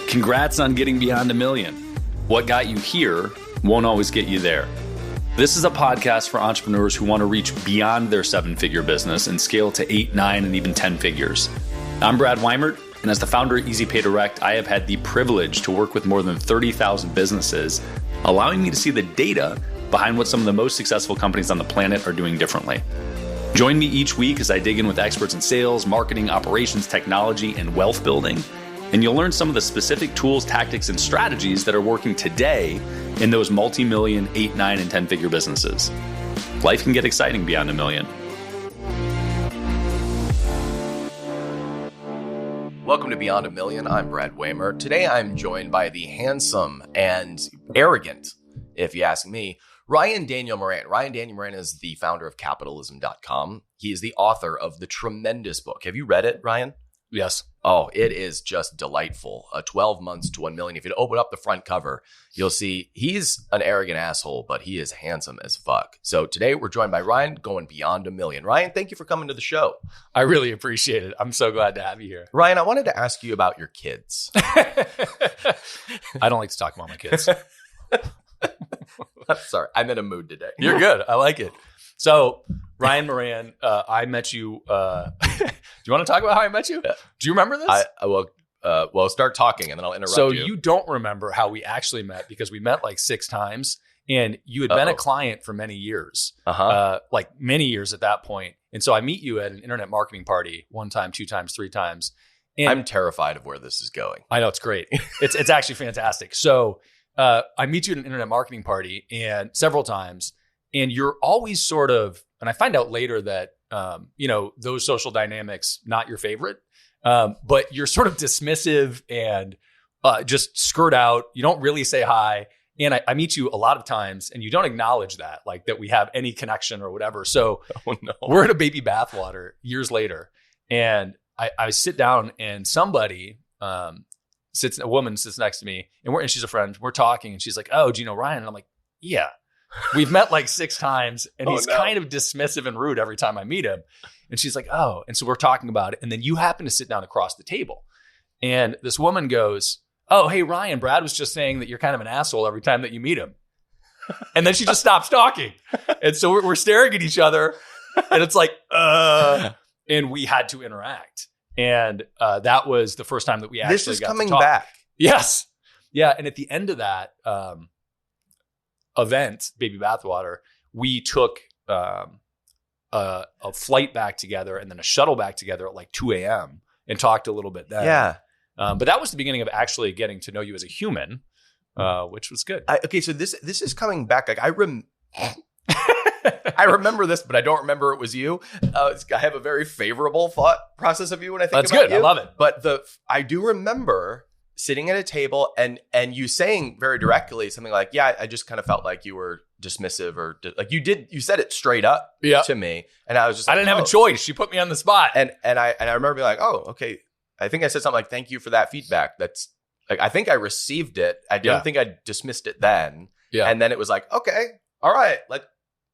Congrats on getting beyond $1 million. What got you here won't always get you there. This is a podcast for entrepreneurs who want to reach beyond their 7-figure business and scale to 8, 9, and even 10 figures. I'm Brad Weimert, and as the founder of EasyPay Direct, I have had the privilege to work with more than 30,000 businesses, allowing me to see the data behind what some of the most successful companies on the planet are doing differently. Join me each week as I dig in with experts in sales, marketing, operations, technology, and wealth building. And you'll learn some of the specific tools, tactics, and strategies that are working today in those multi-million, 8, 9, and 10-figure businesses. Life can get exciting beyond $1 million. Welcome to Beyond $1 Million. I'm Brad Waymer. Today I'm joined by the handsome and arrogant, if you ask me, Ryan Daniel Moran. Ryan Daniel Moran is the founder of capitalism.com. He is the author of the tremendous book. Have you read it, Ryan? Yes. Oh, it is just delightful. 12 months to $1 million. If you open up the front cover, you'll see he's an arrogant asshole, but he is handsome as fuck. So today we're joined by Ryan going beyond $1 million. Ryan, thank you for coming to the show. I really appreciate it. I'm so glad to have you here. Ryan, I wanted to ask you about your kids. I don't like to talk about my kids. Sorry, I'm in a mood today. You're good. I like it. So, Ryan Moran, I met you. Do you want to talk about how I met you? Do you remember this? I will start talking and then I'll interrupt so you. You don't remember how we actually met because we met like 6 times and you had been a client for many years, like many years at that point. And so I meet you at an internet marketing party 1 time, 2 times, 3 times. And I'm terrified of where this is going. I know, it's great. It's actually fantastic. So I meet you at an internet marketing party and several times. And you're always sort of, and I find out later that, those social dynamics, not your favorite, but you're sort of dismissive and just skirt out. You don't really say hi. And I meet you a lot of times and you don't acknowledge that, like that we have any connection or whatever. So we're at a baby bathwater years later. And I sit down and somebody, a woman sits next to me and she's a friend. We're talking and she's like, "Oh, do you know Ryan?" And I'm like, "Yeah." We've met like 6 times and he's kind of dismissive and rude every time I meet him. And she's like, "Oh." And so we're talking about it. And then you happen to sit down across the table. And this woman goes, "Oh, hey, Ryan, Brad was just saying that you're kind of an asshole every time that you meet him." And then she just stops talking. And so we're staring at each other and it's like, and we had to interact. And that was the first time that we actually got to talk. This is coming back. Yes. Yeah. And at the end of that, event, Baby Bathwater, we took a flight back together and then a shuttle back together at like 2 a.m. and talked a little bit then. Yeah. But that was the beginning of actually getting to know you as a human, which was good. Okay, so this is coming back. Like I remember this, but I don't remember it was you. I have a very favorable thought process of you when I think That's about good. you. I love it. But I do remember sitting at a table and you saying very directly something like, "Yeah, I just kind of felt like you were dismissive," or like you said it straight up to me, and I was just like, I didn't have a choice. She put me on the spot, and I remember being like, "Oh, okay." I think I said something like, "Thank you for that feedback." That's like, I think I received it. I didn't think I dismissed it then, and then it was like, "Okay, all right,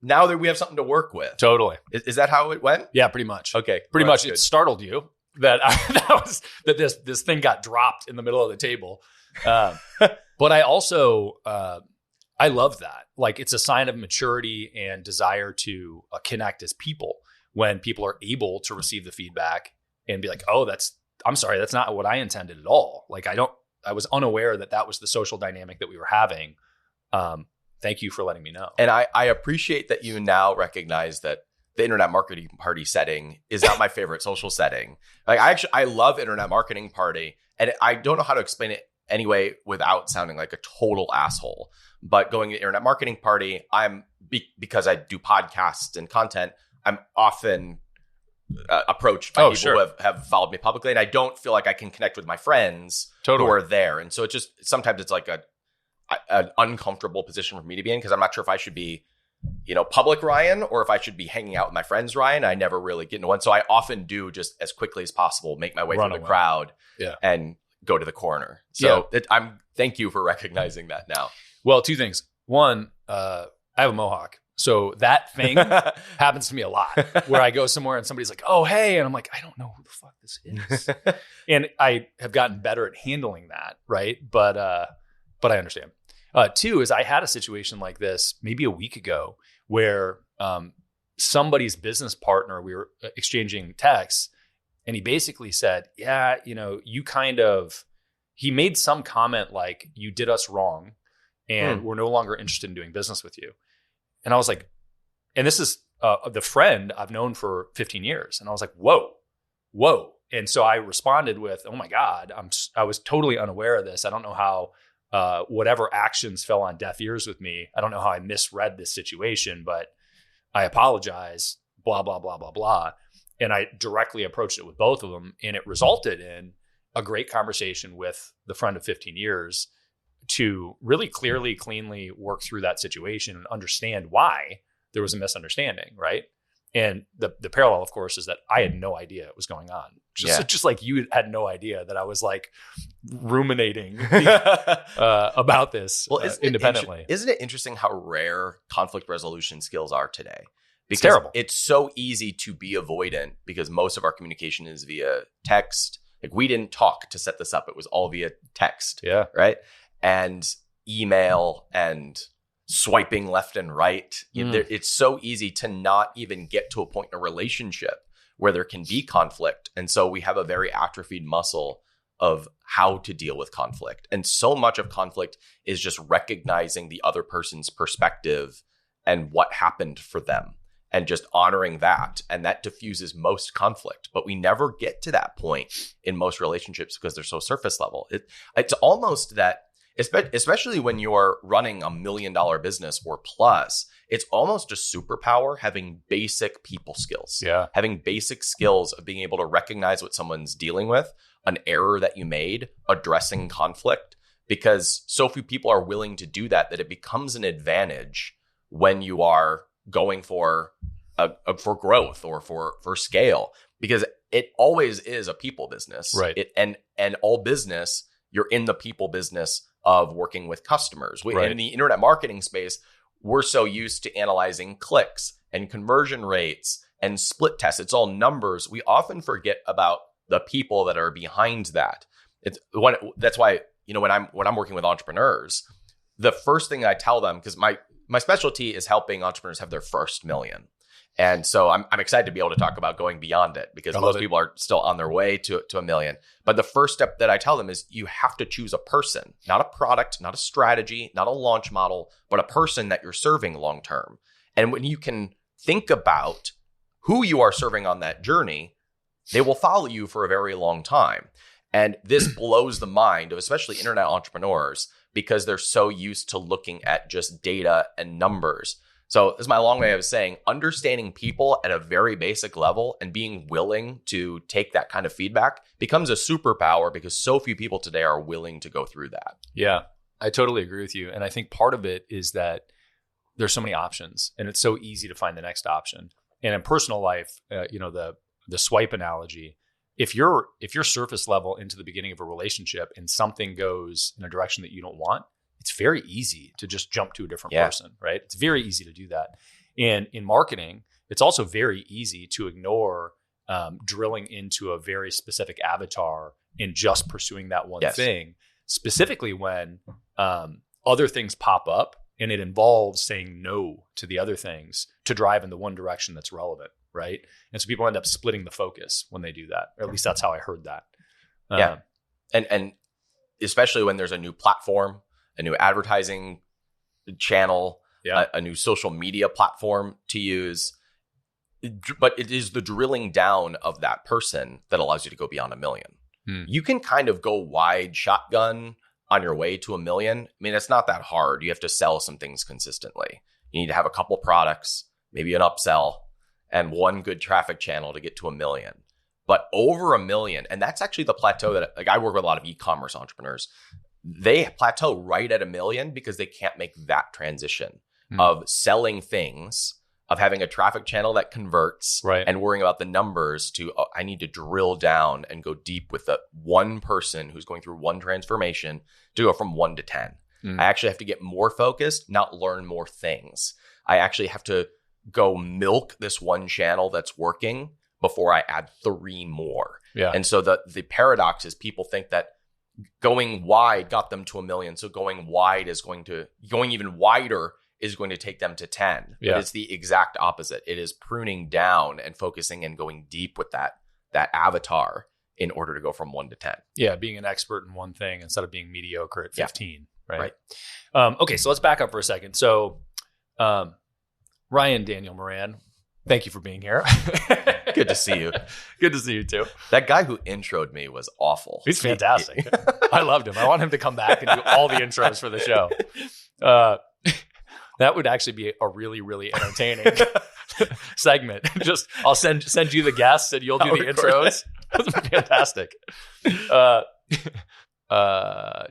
now that we have something to work with." Totally. Is that how it went? Yeah, pretty much. Okay, pretty much. Good. It startled you that this thing got dropped in the middle of the table. But I also, I love that. Like, it's a sign of maturity and desire to connect as people when people are able to receive the feedback and be like, "Oh, I'm sorry, that's not what I intended at all." Like, I was unaware that was the social dynamic that we were having. Thank you for letting me know. And I appreciate that you now recognize that the internet marketing party setting is not my favorite social setting. Like, I love internet marketing party, and I don't know how to explain it anyway without sounding like a total asshole. But going to internet marketing party, because I do podcasts and content, I'm often approached by people who have followed me publicly, and I don't feel like I can connect with my friends who are there. And so sometimes it's like an uncomfortable position for me to be in, because I'm not sure if I should be, public Ryan or if I should be hanging out with my friends Ryan. I never really get into one. So I often do, just as quickly as possible, make my way through the crowd and go to the corner. So thank you for recognizing that now. Well, 2 things. One, I have a mohawk. So that thing happens to me a lot, where I go somewhere and somebody's like, "Oh, hey," and I'm like, "I don't know who the fuck this is," and I have gotten better at handling that, right? But I understand. Two is I had a situation like this maybe a week ago where somebody's business partner, we were exchanging texts, and he basically said, "Yeah, he made some comment like, you did us wrong, and we're no longer interested in doing business with you." And I was like, and this is the friend I've known for 15 years. And I was like, whoa. And so I responded with, "Oh my God, I was totally unaware of this. I don't know how whatever actions fell on deaf ears with me. I don't know how I misread this situation, but I apologize, blah, blah, blah, blah, blah." And I directly approached it with both of them. And it resulted in a great conversation with the friend of 15 years to really clearly, cleanly work through that situation and understand why there was a misunderstanding, right? And the parallel, of course, is that I had no idea it was going on. Just like you had no idea that I was like ruminating about this independently. Isn't it interesting how rare conflict resolution skills are today? Because it's terrible. It's so easy to be avoidant because most of our communication is via text. Like, we didn't talk to set this up. It was all via text. Yeah. Right. And email and swiping left and right. It's so easy to not even get to a point in a relationship where there can be conflict. And so we have a very atrophied muscle of how to deal with conflict. And so much of conflict is just recognizing the other person's perspective and what happened for them and just honoring that. And that diffuses most conflict. But we never get to that point in most relationships because they're so surface level. It's almost that, especially when you're running $1 million business or plus, it's almost a superpower having basic people skills. Yeah. Having basic skills of being able to recognize what someone's dealing with, an error that you made, addressing conflict, because so few people are willing to do that it becomes an advantage when you are going for growth or for scale, because it always is a people business. Right. And all business, you're in the people business of working with customers. Right. In the internet marketing space, we're so used to analyzing clicks and conversion rates and split tests. It's all numbers. We often forget about the people that are behind that. That's why, when I'm working with entrepreneurs, the first thing I tell them, because my specialty is helping entrepreneurs have their first million. And so I'm excited to be able to talk about going beyond it, because most people are still on their way to a million. But the first step that I tell them is you have to choose a person, not a product, not a strategy, not a launch model, but a person that you're serving long term. And when you can think about who you are serving on that journey, they will follow you for a very long time. And this blows the mind of especially internet entrepreneurs, because they're so used to looking at just data and numbers. So this is my long way of saying understanding people at a very basic level and being willing to take that kind of feedback becomes a superpower, because so few people today are willing to go through that. Yeah, I totally agree with you. And I think part of it is that there's so many options and it's so easy to find the next option. And in personal life, the swipe analogy, if you're surface level into the beginning of a relationship and something goes in a direction that you don't want, it's very easy to just jump to a different person, right? It's very easy to do that. And in marketing, it's also very easy to ignore drilling into a very specific avatar and just pursuing that one thing, specifically when other things pop up and it involves saying no to the other things to drive in the one direction that's relevant, right? And so people end up splitting the focus when they do that, or at least that's how I heard that. And especially when there's a new platform, a new advertising channel, a new social media platform to use. But it is the drilling down of that person that allows you to go beyond $1 million. You can kind of go wide shotgun on your way to $1 million. I mean, it's not that hard. You have to sell some things consistently. You need to have a couple products, maybe an upsell, and one good traffic channel to get to $1 million. But over $1 million, and that's actually the plateau that, like, I work with a lot of e-commerce entrepreneurs. They plateau right at $1 million because they can't make that transition of selling things, of having a traffic channel that converts, and worrying about the numbers to, I need to drill down and go deep with the one person who's going through one transformation to go from 1 to 10. I actually have to get more focused, not learn more things. I actually have to go milk this one channel that's working before I add 3 more. Yeah. And so the paradox is people think that going wide got them to 1 million. So going even wider is going to take them to 10. Yeah. But it's the exact opposite. It is pruning down and focusing and going deep with that avatar in order to go from 1 to 10. Yeah. Being an expert in one thing instead of being mediocre at 15. Yeah. Right. Okay. So let's back up for a second. So, Ryan Daniel Moran, thank you for being here. Good to see you. Good to see you too. That guy who introed me was awful. He's fantastic. I loved him. I want him to come back and do all the intros for the show. That would actually be a really, really entertaining segment. Just I'll send you the guests and you'll do the intros. That's fantastic.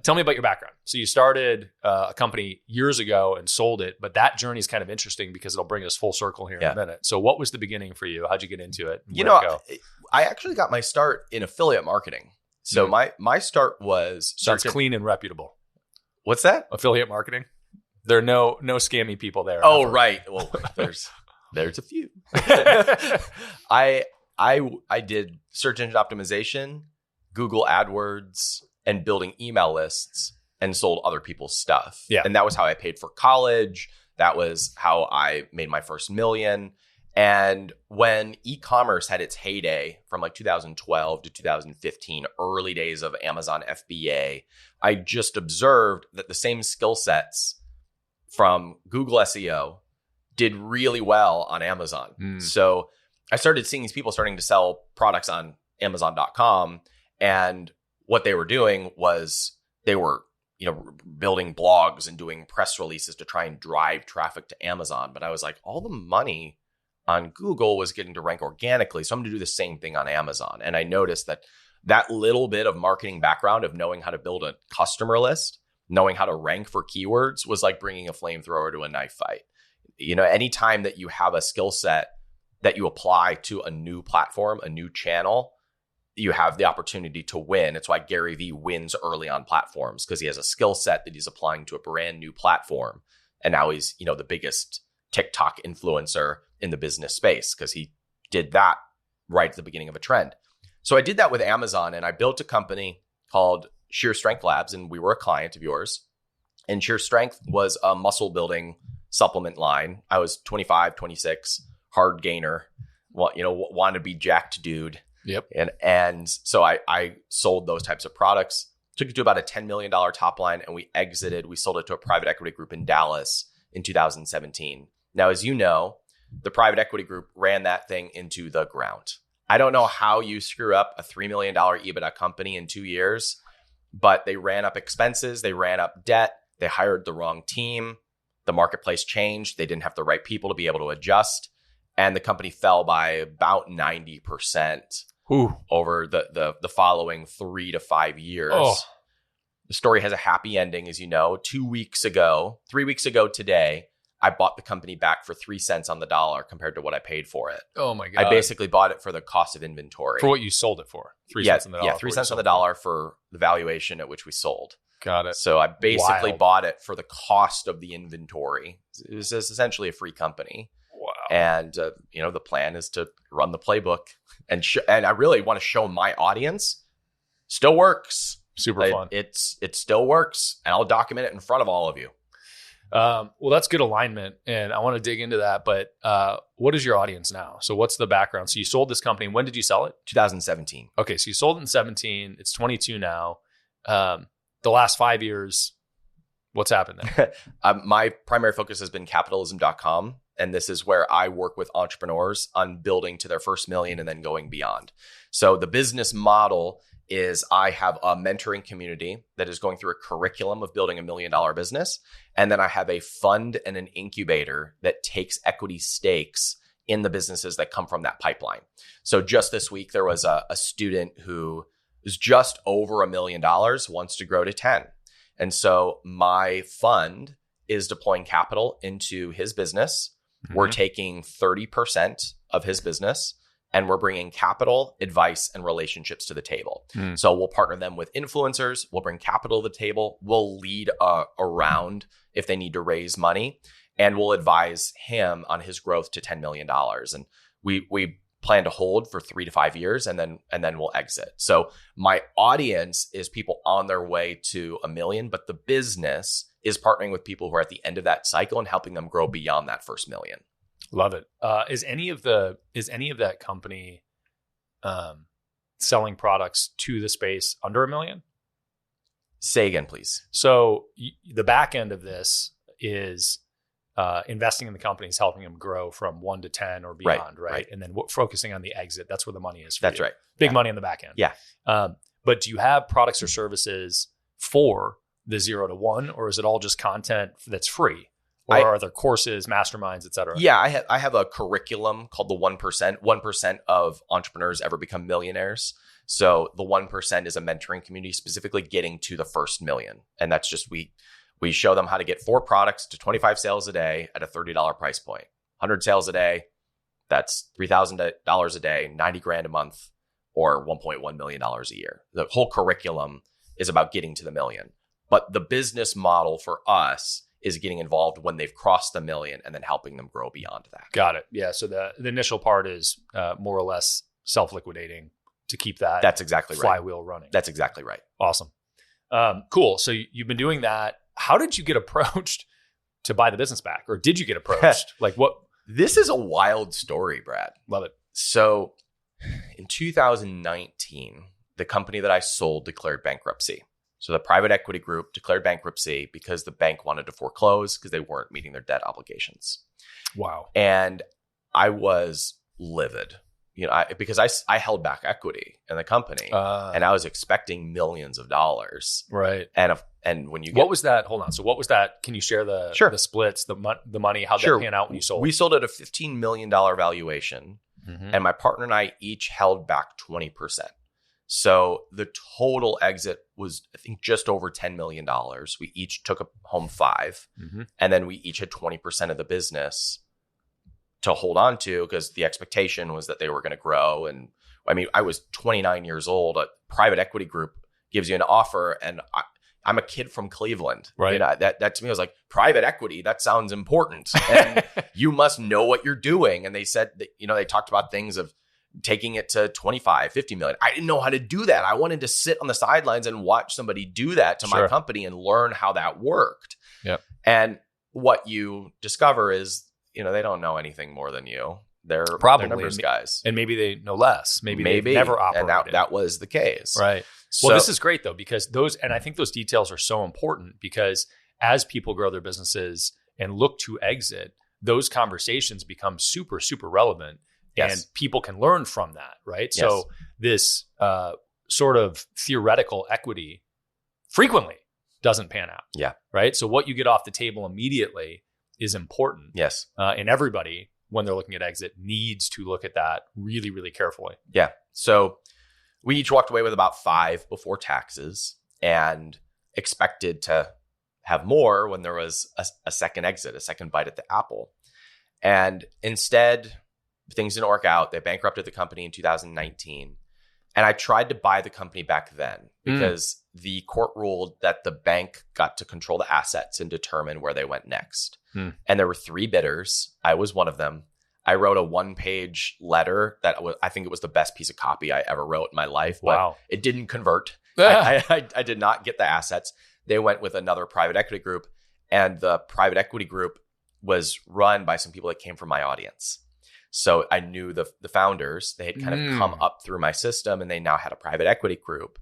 Tell me about your background. So you started a company years ago and sold it, but that journey is kind of interesting because it'll bring us full circle here in a minute. So what was the beginning for you? How'd you get into it? I actually got my start in affiliate marketing. So my start was Sounds clean and reputable. What's that? Affiliate marketing. There are no scammy people there. Oh, right. Well, there's a few. I did search engine optimization, Google AdWords, and building email lists and sold other people's stuff. Yeah. And that was how I paid for college. That was how I made my first $1 million. And when e-commerce had its heyday from like 2012 to 2015, early days of Amazon FBA, I just observed that the same skill sets from Google SEO did really well on Amazon. So I started seeing these people starting to sell products on Amazon.com, and what they were doing was they were, building blogs and doing press releases to try and drive traffic to Amazon. But I was like, all the money on Google was getting to rank organically. So I'm going to do the same thing on Amazon. And I noticed that little bit of marketing background of knowing how to build a customer list, knowing how to rank for keywords was like bringing a flamethrower to a knife fight. Anytime that you have a skill set that you apply to a new platform, a new channel, you have the opportunity to win. It's why Gary Vee wins early on platforms, because he has a skill set that he's applying to a brand new platform. And now he's, the biggest TikTok influencer in the business space because he did that right at the beginning of a trend. So I did that with Amazon, and I built a company called Sheer Strength Labs, and we were a client of yours. And Sheer Strength was a muscle building supplement line. I was 25, 26, hard gainer, wanted to be jacked dude. Yep. And so I sold those types of products, took it to about a $10 million top line, and we exited. We sold it to a private equity group in Dallas in 2017. Now, as you know, the private equity group ran that thing into the ground. I don't know how you screw up a $3 million EBITDA company in 2 years, but they ran up expenses. They ran up debt. They hired the wrong team. The marketplace changed. They didn't have the right people to be able to adjust. And the company fell by about 90% over the following 3 to 5 years. Oh. The story has a happy ending, as you know. 3 weeks ago today, I bought the company back for 3 cents on the dollar compared to what I paid for it. Oh my God. I basically bought it for the cost of inventory. For what you sold it for. 3 cents on the dollar. Yeah, 3 cents on the dollar for the valuation at which we sold. Got it. So I basically bought it for the cost of the inventory. It was essentially a free company. Wow. And, the plan is to run the playbook. And I really want to show my audience still works. Super fun. It still works. And I'll document it in front of all of you. Well, that's good alignment. And I want to dig into that. But what is your audience now? So what's the background? So you sold this company. When did you sell it? 2017. Okay. So you sold it in 17. It's 22 now. The last 5 years, what's happened there? My primary focus has been capitalism.com. And this is where I work with entrepreneurs on building to their first million and then going beyond. So the business model is I have a mentoring community that is going through a curriculum of building $1 million business. And then I have a fund and an incubator that takes equity stakes in the businesses that come from that pipeline. So just this week, there was a student who is just over $1 million, wants to grow to 10. And so my fund is deploying capital into his business. Mm-hmm. We're taking 30% of his business, and we're bringing capital, advice, and relationships to the table. So we'll partner them with influencers. We'll bring capital to the table. We'll lead around if they need to raise money. and we'll advise him on his growth to $10 million. And we plan to hold for 3 to 5 years, and then we'll exit. So my audience is people on their way to $1 million, but the business is partnering with people who are at the end of that cycle and helping them grow beyond that first $1 million. Love it. Is any of that company selling products to the space under $1 million? Say again, please. So the back end of this is investing in the companies, helping them grow from 1 to 10 or beyond, right? And then focusing on the exit. That's where the money is for That's you. right. Big money in the back end. Yeah. But do you have products or services for the 0 to 1, or is it all just content that's free? Or are there courses, masterminds, et cetera? Yeah, I have a curriculum called the 1%. 1% of entrepreneurs ever become millionaires. So the 1% is a mentoring community specifically getting to the first $1 million. And that's just, we show them how to get 4 products to 25 sales a day at a $30 price point. 100 sales a day, that's $3,000 a day, 90 grand a month, or $1.1 million a year. The whole curriculum is about getting to the $1 million. But the business model for us is getting involved when they've crossed the $1 million and then helping them grow beyond that. Got it. Yeah. So the initial part is more or less self-liquidating to keep that That's exactly flywheel running. That's exactly right. Awesome. Cool. So you've been doing that. How did you get approached to buy the business back? Or did you get approached? Like what? This is a wild story, Brad. Love it. So in 2019, the company that I sold declared bankruptcy. So the private equity group declared bankruptcy because the bank wanted to foreclose because they weren't meeting their debt obligations. Wow. And I was livid, because I held back equity in the company and I was expecting millions of dollars. Right. And when you what was that? Hold on. So what was that? Can you share the splits, the money, how'd that pan out when you sold? We sold at a $15 million valuation, and my partner and I each held back 20%. So the total exit was, I think, just over $10 million. We each took home 5, and then we each had 20% of the business to hold on to because the expectation was that they were going to grow. And I mean, I was 29 years old. A private equity group gives you an offer, and I'm a kid from Cleveland. Right. That to me was like, private equity, that sounds important. And you must know what you're doing. And they said that, they talked about things of taking it to 25, 50 million. I didn't know how to do that. I wanted to sit on the sidelines and watch somebody do that to my company and learn how that worked. Yep. And what you discover is, they don't know anything more than you. They're numbers guys. And maybe they know less. Maybe they've never operated. And that was the case. Right. So, well, this is great though, because I think those details are so important because as people grow their businesses and look to exit, those conversations become super, super relevant. Yes. And people can learn from that, right? Yes. So this sort of theoretical equity frequently doesn't pan out. Yeah. Right? So what you get off the table immediately is important. Yes. And everybody, when they're looking at exit, needs to look at that really, really carefully. Yeah. So we each walked away with about 5 before taxes and expected to have more when there was a second exit, a second bite at the apple. And instead, things didn't work out. They bankrupted the company in 2019. And I tried to buy the company back then because the court ruled that the bank got to control the assets and determine where they went next. And there were 3 bidders. I was one of them. I wrote a 1-page letter that I think it was the best piece of copy I ever wrote in my life. But it didn't convert. I did not get the assets. They went with another private equity group. And the private equity group was run by some people that came from my audience. So I knew the founders. They had kind of come up through my system, and they now had a private equity group.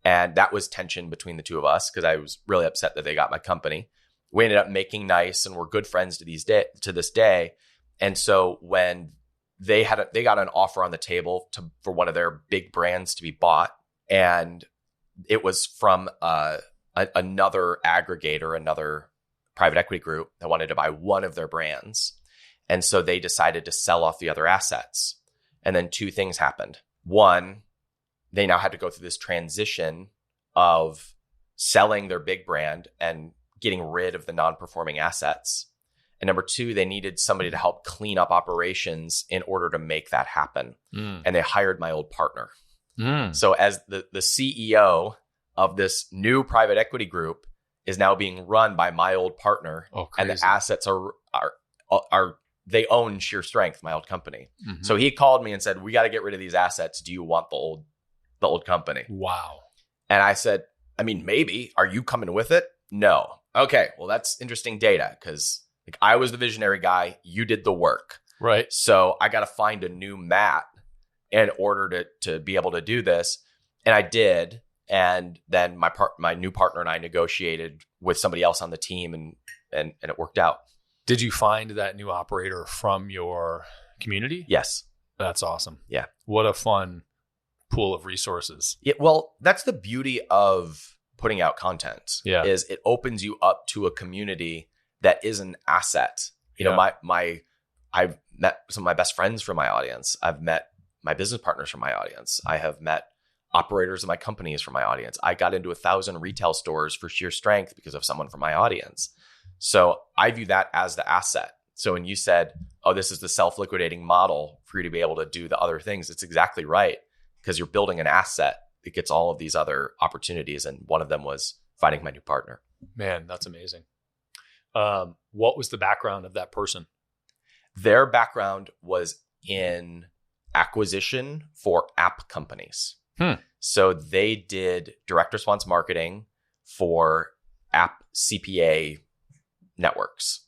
And that was tension between the two of us because I was really upset that they got my company. We ended up making nice, and we're good friends to this day. And so when they got an offer on the table for one of their big brands to be bought, and it was from another aggregator, another private equity group that wanted to buy one of their brands. And so they decided to sell off the other assets. And then 2 things happened. One, they now had to go through this transition of selling their big brand and getting rid of the non-performing assets. And number 2, they needed somebody to help clean up operations in order to make that happen. And they hired my old partner. So as the CEO of this new private equity group is now being run by my old partner. Oh, and crazy. the assets are they own Sheer Strength, my old company. Mhm. So he called me and said, we got to get rid of these assets. Do you want the old company? Wow. And I said, I mean, maybe. Are you coming with it? No. Okay. Well, that's interesting data because like I was the visionary guy. You did the work. Right. So I got to find a new Matt in order to be able to do this. And I did. And then my new partner and I negotiated with somebody else on the team and it worked out. Did you find that new operator from your community? Yes. That's awesome. Yeah. What a fun pool of resources. Yeah, well, that's the beauty of putting out content. Yeah. Is it opens you up to a community that is an asset. You know, I've met some of my best friends from my audience. I've met my business partners from my audience. I have met operators of my companies from my audience. I got into 1,000 retail stores for Sheer Strength because of someone from my audience. So I view that as the asset. So when you said, oh, this is the self-liquidating model for you to be able to do the other things, it's exactly right because you're building an asset that gets all of these other opportunities. And one of them was finding my new partner. Man, that's amazing. What was the background of that person? Their background was in acquisition for app companies. So they did direct response marketing for app CPA networks.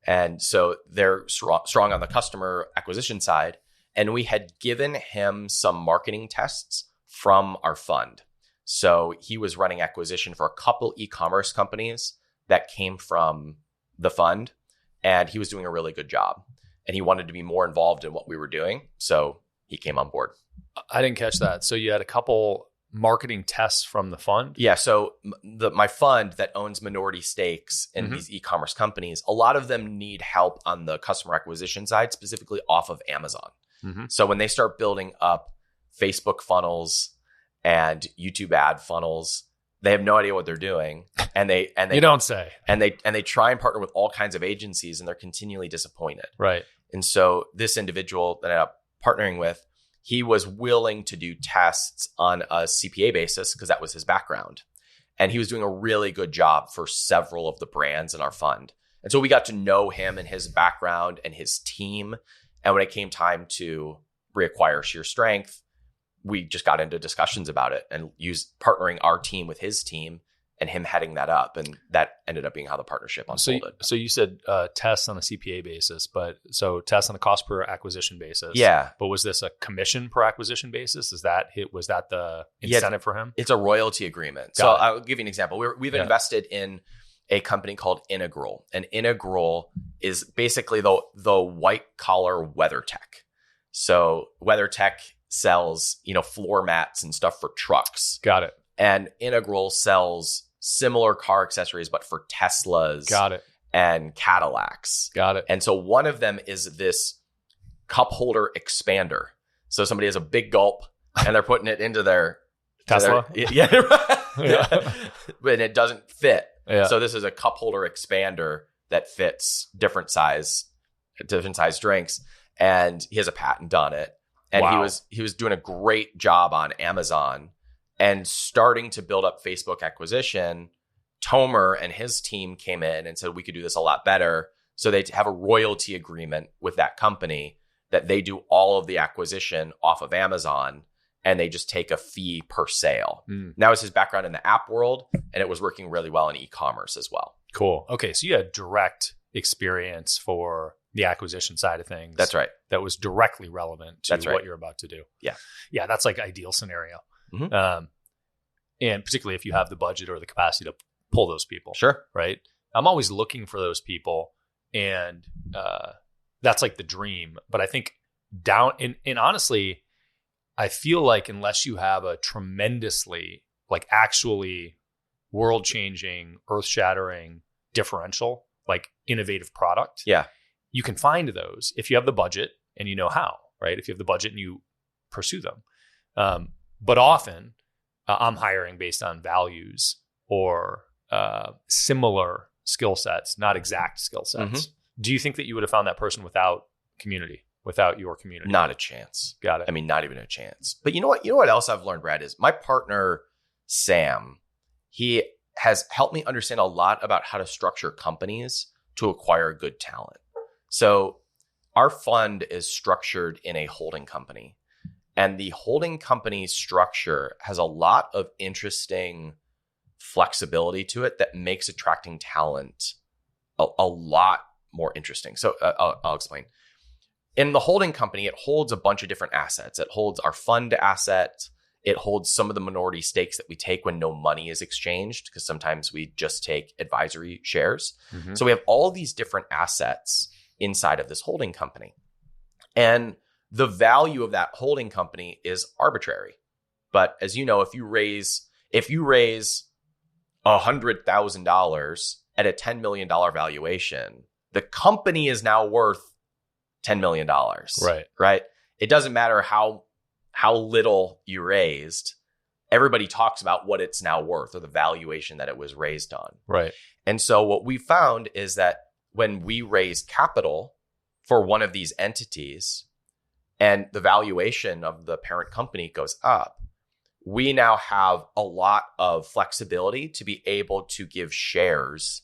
And so they're strong on the customer acquisition side. And we had given him some marketing tests from our fund. So he was running acquisition for a couple e-commerce companies that came from the fund. And he was doing a really good job. And he wanted to be more involved in what we were doing. So he came on board. I didn't catch that. So you had a couple marketing tests from the fund? Yeah. So my fund that owns minority stakes in these e-commerce companies, a lot of them need help on the customer acquisition side, specifically off of Amazon. So when they start building up Facebook funnels and YouTube ad funnels, they have no idea what they're doing. And they you don't say. And they try and partner with all kinds of agencies and they're continually disappointed. Right. And so this individual that I ended up partnering with, he was willing to do tests on a CPA basis because that was his background. And he was doing a really good job for several of the brands in our fund. And so we got to know him and his background and his team. And when it came time to reacquire Sheer Strength, we just got into discussions about it and used partnering our team with his team and him heading that up. And that ended up being how the partnership unfolded. So you said tests on a CPA basis, but so tests on a cost per acquisition basis. Yeah. But was this a commission per acquisition basis? Was that the incentive for him? It's a royalty agreement. So I'll give you an example. We've invested in a company called Integral. And Integral is basically the white collar weather tech. So weather tech sells, floor mats and stuff for trucks. Got it. And Integral sells similar car accessories, but for Teslas. Got it. And Cadillacs. Got it. And so one of them is this cup holder expander. So somebody has a big gulp and they're putting it into their Tesla. Yeah. But it doesn't fit. Yeah. So this is a cup holder expander that fits different size drinks. And he has a patent on it. And Wow. he was doing a great job on Amazon and starting to build up Facebook acquisition. Tomer and his team came in and said, we could do this a lot better. So they have a royalty agreement with that company that they do all of the acquisition off of Amazon and they just take a fee per sale. That was his background in the app world and it was working really well in e-commerce as well. Cool. Okay. So you had direct experience for the acquisition side of things. That's right. That was directly relevant to what you're about to do. Yeah. Yeah. That's like ideal scenario. And particularly if you have the budget or the capacity to pull those people. Sure. Right. I'm always looking for those people. And that's like the dream. But I think and honestly, I feel like unless you have a tremendously, like actually world changing, earth shattering, differential, like innovative product. Yeah. You can find those if you have the budget and you know how, right? If you have the budget and you pursue them. But often I'm hiring based on values or similar skill sets, not exact skill sets. Do you think that you would have found that person without your community? Not a chance. Got it. I mean, not even a chance. But you know what else I've learned, Brad, is my partner, Sam, he has helped me understand a lot about how to structure companies to acquire good talent. So our fund is structured in a holding company, and the holding company structure has a lot of interesting flexibility to it that makes attracting talent a lot more interesting. So I'll explain. In the holding company, it holds a bunch of different assets. It holds our fund assets. It holds some of the minority stakes that we take when no money is exchanged, because sometimes we just take advisory shares. Mm-hmm. So we have all these different assets inside of this holding company. And the value of that holding company is arbitrary. But as you know, if you raise $100,000 at a $10 million valuation, the company is now worth $10 million. Right. It doesn't matter how little you raised. Everybody talks about what it's now worth or the valuation that it was raised on. Right. And so what we found is that when we raise capital for one of these entities and the valuation of the parent company goes up, we now have a lot of flexibility to be able to give shares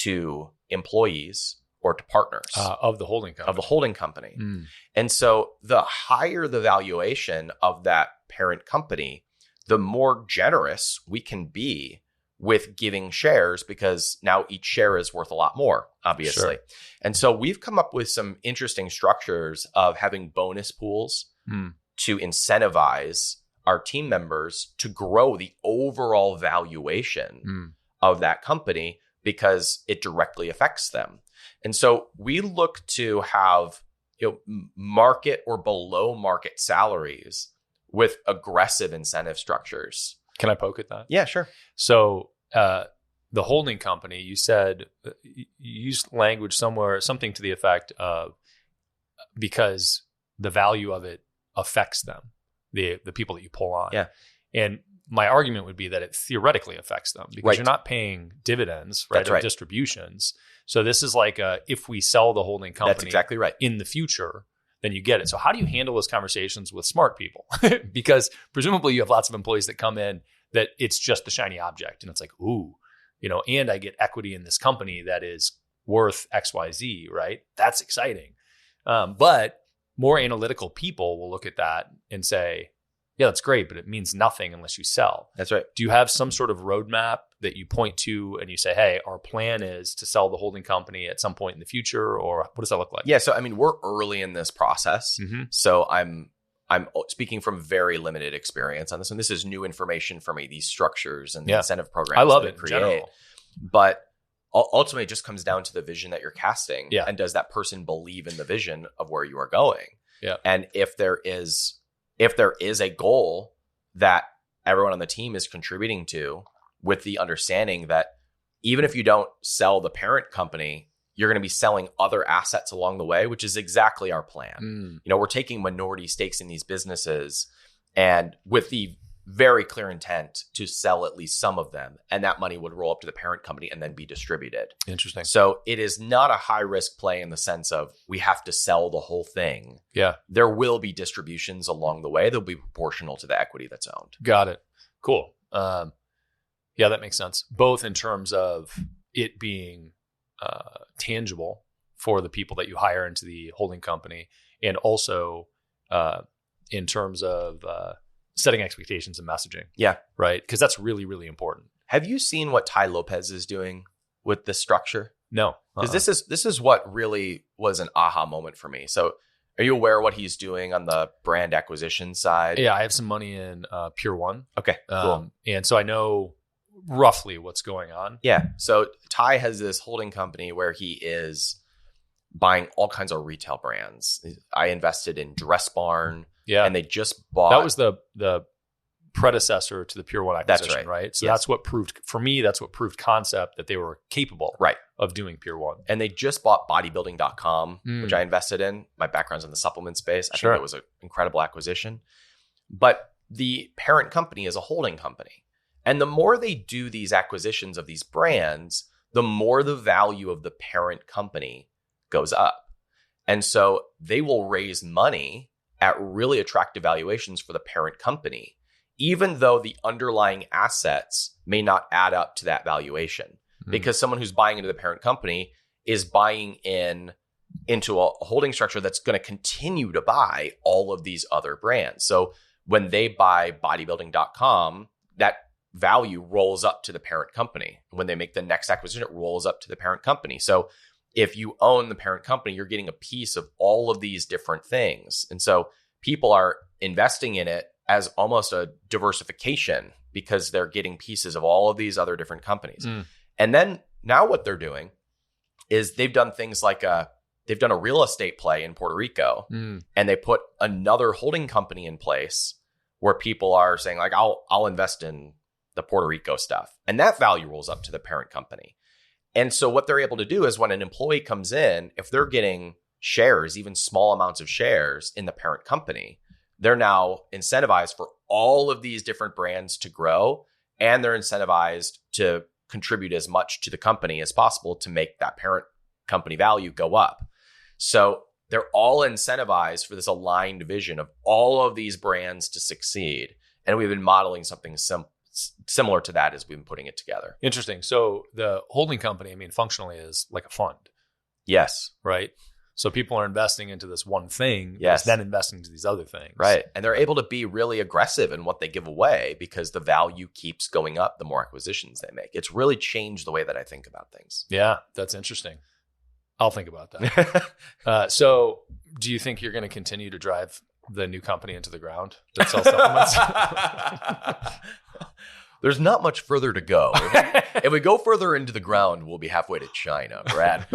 to employees or to partners of the holding company. Mm. And so the higher the valuation of that parent company, the more generous we can be with giving shares, because now each share is worth a lot more, obviously. Sure. And so we've come up with some interesting structures of having bonus pools to incentivize our team members to grow the overall valuation of that company, because it directly affects them. And so we look to have, market or below market salaries with aggressive incentive structures. Can I poke at that? Yeah, sure. So the holding company, you said, you used language somewhere, something to the effect of, because the value of it affects them, the people that you pull on. Yeah. And my argument would be that it theoretically affects them, because you're not paying dividends, right? That's right. Distributions. So this is like if we sell the holding company, that's exactly right, in the future, then you get it. So how do you handle those conversations with smart people? Because presumably you have lots of employees that come in that it's just the shiny object, and it's like, ooh, and I get equity in this company that is worth XYZ, right? That's exciting. But more analytical people will look at that and say, yeah, that's great, but it means nothing unless you sell. That's right. Do you have some sort of roadmap that you point to and you say, hey, our plan is to sell the holding company at some point in the future, or what does that look like? Yeah. So, we're early in this process. Mm-hmm. So I'm speaking from very limited experience on this, and this is new information for me, these structures and the incentive programs. I love it create. in general. But ultimately it just comes down to the vision that you're casting. Yeah. And does that person believe in the vision of where you are going? Yeah. And if there is a goal that everyone on the team is contributing to, with the understanding that even if you don't sell the parent company, you're going to be selling other assets along the way, which is exactly our plan. We're taking minority stakes in these businesses, and with the very clear intent to sell at least some of them, and that money would roll up to the parent company and then be distributed. Interesting. So it is not a high risk play in the sense of we have to sell the whole thing. Yeah. There will be distributions along the way. They'll be proportional to the equity that's owned. Got it. Cool. Yeah, that makes sense. Both in terms of it being tangible for the people that you hire into the holding company, and also in terms of setting expectations and messaging. Yeah. Right? Because that's really, really important. Have you seen what Tai Lopez is doing with this structure? No. Because this is what really was an aha moment for me. So are you aware of what he's doing on the brand acquisition side? Yeah, I have some money in Pure One. Okay, cool. And so I know roughly what's going on. Yeah. So Tai has this holding company where he is buying all kinds of retail brands. I invested in Dress Barn. Yeah. And they just bought. That was the predecessor to the Pure One acquisition, that's right? So that's what proved, for me, that's what proved concept that they were capable of doing Pure One. And they just bought bodybuilding.com, which I invested in. My background's in the supplement space. I think it was an incredible acquisition. But the parent company is a holding company. And the more they do these acquisitions of these brands, the more the value of the parent company goes up. And so they will raise money at really attractive valuations for the parent company, even though the underlying assets may not add up to that valuation, because someone who's buying into the parent company is buying into a holding structure that's going to continue to buy all of these other brands. So when they buy bodybuilding.com, that value rolls up to the parent company. When they make the next acquisition, it rolls up to the parent company. So if you own the parent company, you're getting a piece of all of these different things. And so people are investing in it as almost a diversification because they're getting pieces of all of these other different companies. And then now what they're doing is they've done things like they've done a real estate play in Puerto Rico, and they put another holding company in place where people are saying like, I'll invest in the Puerto Rico stuff. And that value rolls up to the parent company. And so what they're able to do is when an employee comes in, if they're getting shares, even small amounts of shares in the parent company, they're now incentivized for all of these different brands to grow, and they're incentivized to contribute as much to the company as possible to make that parent company value go up. So they're all incentivized for this aligned vision of all of these brands to succeed. And we've been modeling something similar to that as we've been putting it together. Interesting. So the holding company, I mean, functionally is like a fund. Yes. Right? So people are investing into this one thing, yes, then investing into these other things. Right. And they're able to be really aggressive in what they give away because the value keeps going up the more acquisitions they make. It's really changed the way that I think about things. Yeah, that's interesting. I'll think about that. So do you think you're going to continue to drive the new company into the ground that sells supplements? There's not much further to go. If we go further into the ground, we'll be halfway to China, Brad.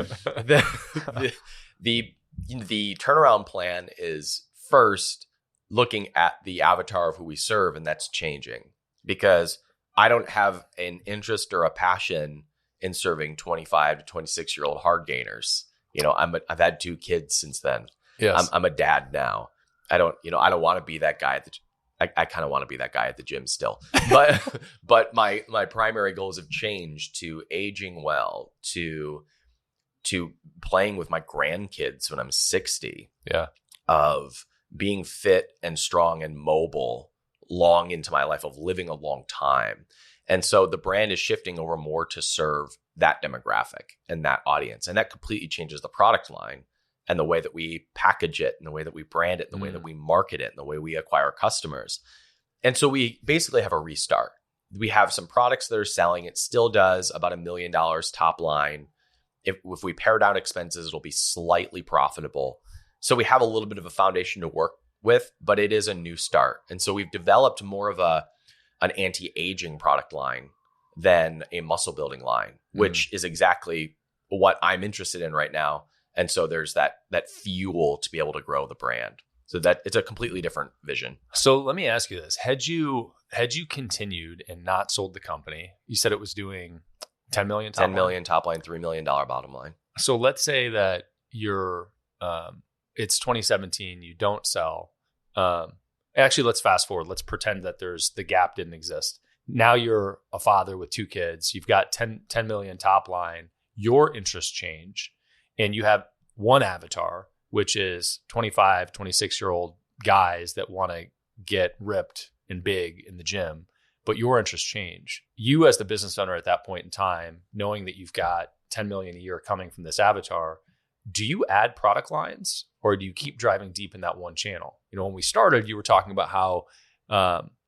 The turnaround plan is first looking at the avatar of who we serve, and that's changing because I don't have an interest or a passion in serving 25 to 26-year-old hard gainers. You know, I've had 2 kids since then. Yes. I'm a dad now. I don't want to be that guy I kind of want to be that guy at the gym still, but my primary goals have changed to aging well, to playing with my grandkids when I'm 60, of being fit and strong and mobile long into my life, of living a long time. And so the brand is shifting over more to serve that demographic and that audience. And that completely changes the product line and the way that we package it and the way that we brand it and the way that we market it and the way we acquire customers. And so we basically have a restart. We have some products that are selling. It still does about $1 million top line. If we pare down expenses, it'll be slightly profitable. So we have a little bit of a foundation to work with, but it is a new start. And so we've developed more of an anti-aging product line than a muscle building line, which is exactly what I'm interested in right now. And so there's that fuel to be able to grow the brand. So that it's a completely different vision. So let me ask you this. Had you continued and not sold the company, you said it was doing 10 million top 10 million top line, $3 million bottom line. So let's say that it's 2017, you don't sell. Actually, let's fast forward. Let's pretend that the gap didn't exist. Now you're a father with 2 kids. You've got 10 million top line. Your interests change. And you have one avatar, which is 25, 26-year-old guys that want to get ripped and big in the gym. But your interests change. You as the business owner at that point in time, knowing that you've got 10 million a year coming from this avatar, do you add product lines or do you keep driving deep in that one channel? You know, when we started, you were talking about how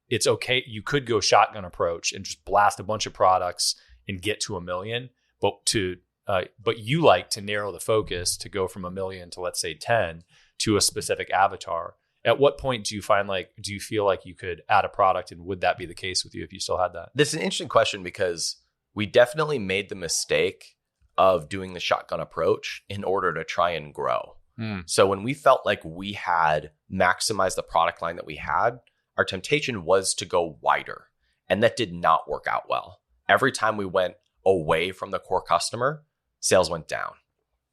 it's okay. You could go shotgun approach and just blast a bunch of products and get to 1 million, but you like to narrow the focus to go from 1 million to, let's say, 10 to a specific avatar. At what point do you feel like you could add a product, and would that be the case with you if you still had that? This is an interesting question because we definitely made the mistake of doing the shotgun approach in order to try and grow. So when we felt like we had maximized the product line that we had, our temptation was to go wider, and that did not work out well. Every time we went away from the core customer, sales went down,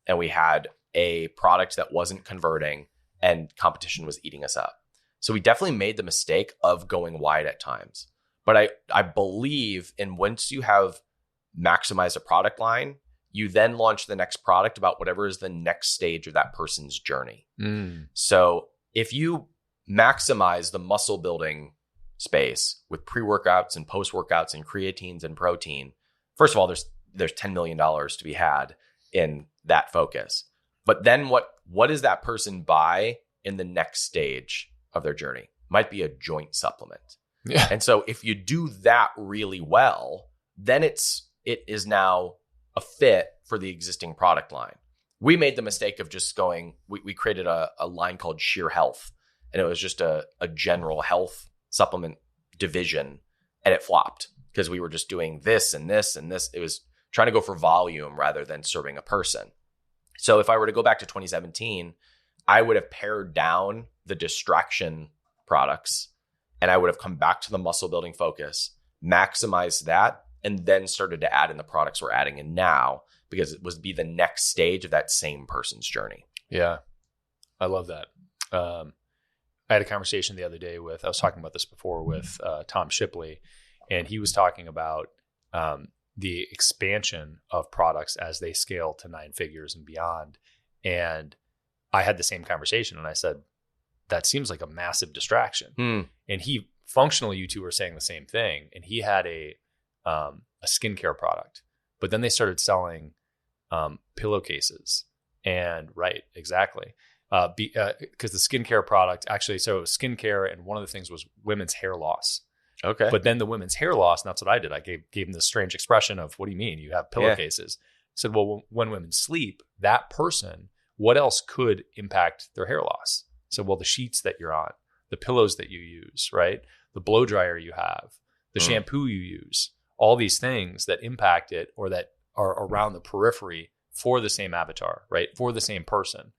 and we had a product that wasn't converting and competition was eating us up. So we definitely made the mistake of going wide at times. But I believe in once you have maximized a product line, you then launch the next product about whatever is the next stage of that person's journey. So if you maximize the muscle building space with pre-workouts and post-workouts and creatines and protein, first of all, there's $10 million to be had in that focus. But then what does that person buy in the next stage of their journey? Might be a joint supplement. Yeah. And so if you do that really well, then it is now a fit for the existing product line. We made the mistake of just going, we created a line called Sheer Health, and it was just a general health supplement division, and it flopped because we were just doing this and this and this. It was trying to go for volume rather than serving a person. So if I were to go back to 2017, I would have pared down the distraction products, and I would have come back to the muscle building focus, maximized that, and then started to add in the products we're adding in now, because it would be the next stage of that same person's journey. Yeah. I love that. I had a conversation the other day I was talking about this before with Tom Shipley, and he was talking about the expansion of products as they scale to 9 figures and beyond. And I had the same conversation, and I said, that seems like a massive distraction. And he functionally, you two were saying the same thing. And he had a skincare product, but then they started selling pillowcases. And right, exactly. Because the skincare product actually, so skincare, and one of the things was women's hair loss. Okay. But then the women's hair loss, and that's what I did. I gave him this strange expression of, what do you mean? You have pillowcases. I said, well, when women sleep, that person, what else could impact their hair loss? So, well, the sheets that you're on, the pillows that you use, right? The blow dryer you have, the shampoo you use, all these things that impact it or that are around the periphery for the same avatar, right? For the same person.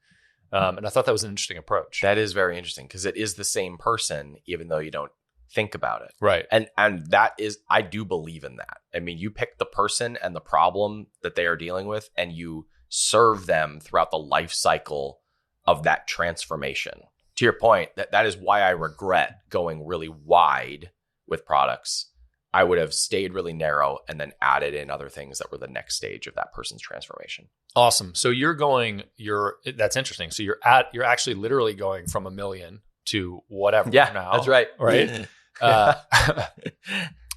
And I thought that was an interesting approach. That is very interesting, because it is the same person, even though you don't think about it. Right. And that is, I do believe in that. I mean, you pick the person and the problem that they are dealing with, and you serve them throughout the life cycle of that transformation. To your point, that is why I regret going really wide with products. I would have stayed really narrow and then added in other things that were the next stage of that person's transformation. Awesome. So that's interesting. So you're actually literally going from $1 million to whatever. Yeah, now. that's right. Right.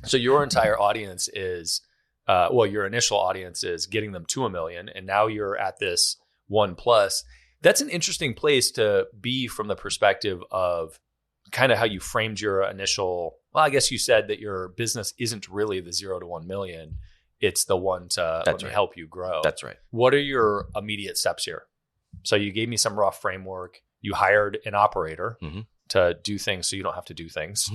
So your entire audience is, your initial audience is getting them to $1 million, and now you're at this 1+. That's an interesting place to be from the perspective of kind of how you framed your initial. Well, I guess you said that your business isn't really the 0 to 1 million. It's the one to help you grow. That's right. What are your immediate steps here? So you gave me some rough framework. You hired an operator to do things so you don't have to do things.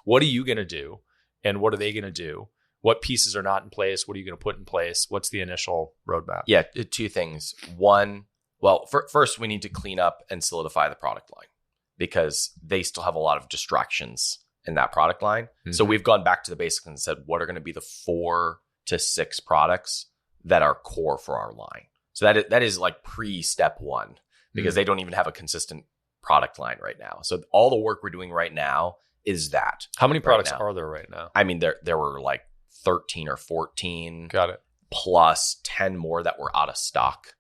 What are you going to do? And what are they going to do? What pieces are not in place? What are you going to put in place? What's the initial roadmap? Yeah, 2 things. One, well, first we need to clean up and solidify the product line, because they still have a lot of distractions in that product line. So we've gone back to the basics and said, what are going to be the 4 to 6 products that are core for our line? So that is like pre-step 1, because they don't even have a consistent product line right now. So all the work we're doing right now is that. How many products are there right now? I mean, there were like 13 or 14. Got it. Plus 10 more that were out of stock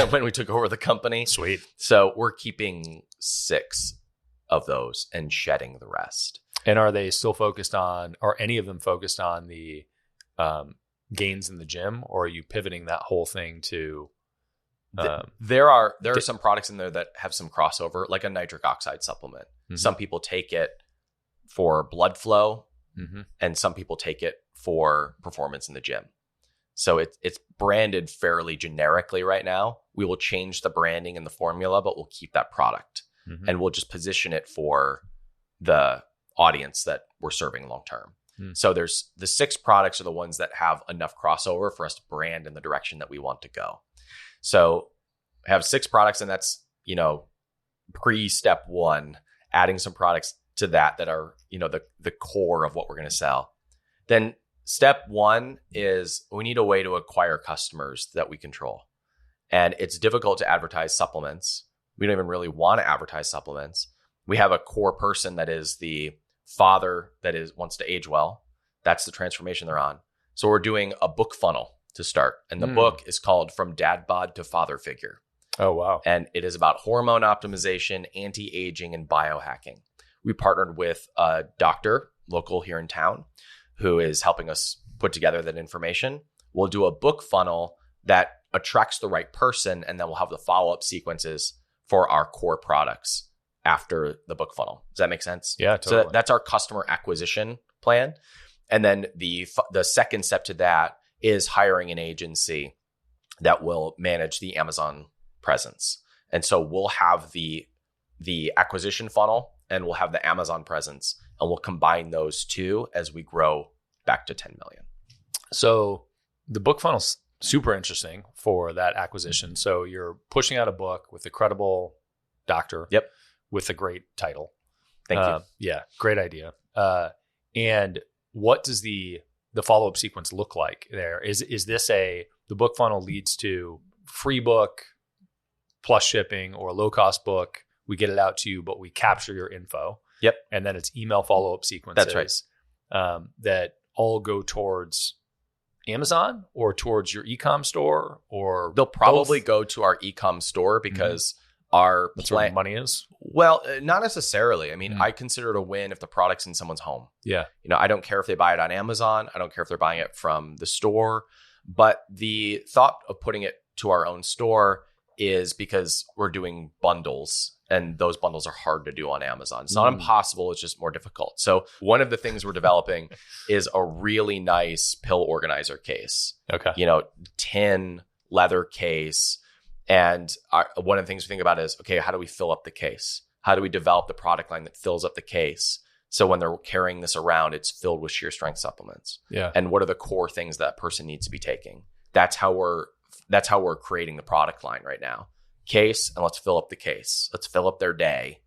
when we took over the company. Sweet. So we're keeping 6 of those and shedding the rest. And are they still are any of them focused on the gains in the gym, or are you pivoting that whole thing to? There are some products in there that have some crossover, like a nitric oxide supplement. Some people take it for blood flow, and some people take it for performance in the gym. So it's branded fairly generically right now. We will change the branding and the formula, but we'll keep that product, and we'll just position it for the audience that we're serving long term. So there's the 6 products are the ones that have enough crossover for us to brand in the direction that we want to go. So I have 6 products, and that's, pre-step 1, adding some products to that are, the core of what we're going to sell. Then step 1 is we need a way to acquire customers that we control. And it's difficult to advertise supplements. We don't even really want to advertise supplements. We have a core person that is the father that wants to age well. That's the transformation they're on. So we're doing a book funnel to start. And the book is called From Dad Bod to Father Figure. Oh, wow. And it is about hormone optimization, anti-aging, and biohacking. we partnered with a doctor local here in town who is helping us put together that information. We'll do a book funnel that attracts the right person, and then we'll have the follow-up sequences for our core products after the book funnel. Does that make sense? Yeah, totally. So that's our customer acquisition plan. And then the second step to that is hiring an agency that will manage the Amazon presence. And so we'll have the acquisition funnel and we'll have the Amazon presence, and we'll combine those two as we grow back to 10 million. So the book funnel's super interesting for that acquisition. So you're pushing out a book with a credible doctor. Yep. With a great title. Thank you. Yeah, great idea. And what does the follow-up sequence look like there? Is this the book funnel leads to free book plus shipping, or low-cost book? We get it out to you, but we capture your info. Yep. And then it's email follow-up sequences. That's right. That all go towards Amazon or towards your e-com store, or they'll probably both? go to our e-com store because That's where the money is. Well, not necessarily. I mean, I consider it a win if the product's in someone's home. Yeah. I don't care if they buy it on Amazon. I don't care if they're buying it from the store. But the thought of putting it to our own store is because we're doing bundles, and those bundles are hard to do on Amazon. It's not impossible. It's just more difficult. So one of the things we're developing is a really nice pill organizer case. Okay. Tin leather case. And one of the things we think about is, okay, how do we fill up the case? How do we develop the product line that fills up the case? So when they're carrying this around, it's filled with sheer strength supplements. Yeah. And what are the core things that person needs to be taking? That's how we're creating the product line right now. Case, and let's fill up the case. Let's fill up their day,